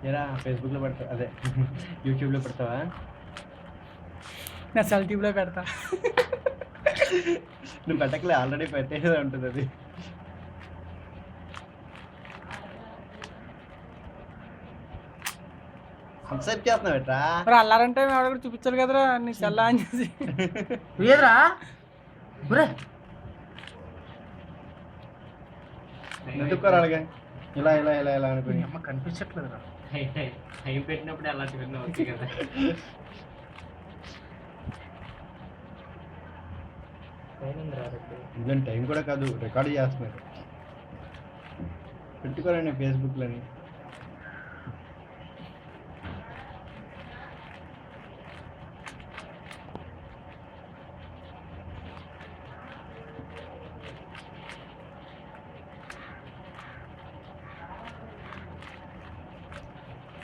ఏరా ఫేస్బుక్లో పెడతావా, అదే యూట్యూబ్లో పెడతావా? నా సెల్ ట్యూబ్లో పెడతా. నువ్వు పెట్టకలే, ఆల్రెడీ పెట్టేదే ఉంటుంది అది. అంతసేపు చేస్తున్నావు ఎట్రా? మరి అల్లారంటే మేము కూడా చూపించాలి కదరా నీ సెల్ ఆన్ చేసి. ఏదిరా ఒరే ఎందుకు అలాగే ఇలా ఇలా ఇలా ఇలా అనుకుని అమ్మ కనిపించట్లేదురా. టైం పెట్టినప్పుడు అలా తిరుగుతుంది కదా. ఇదని టైం కూడా కాదు, రికార్డు చేస్తున్నారు. పెట్టుకోరండి ఫేస్బుక్లని.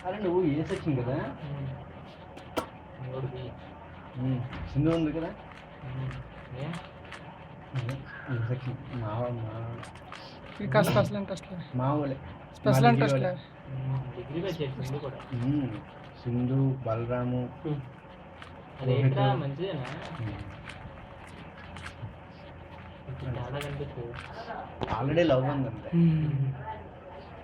అరే నువ్వు ఏ సెక్షన్ కదా? సింధు ఉంది కదా? ఏ సెక్షన్? ఇంకా స్పెషల్ ఇంట్రెస్ట్ మామూలే స్పెషల్ ఇంట్రెస్ట్ డిగ్రీ పెట్టేసింది కూడా. సింధు, బలరాము. అదేంట్రా మంచిదేనా? చాలా కనిపిస్తుంది. ఆల్రెడీ లవ్ ఉందంటే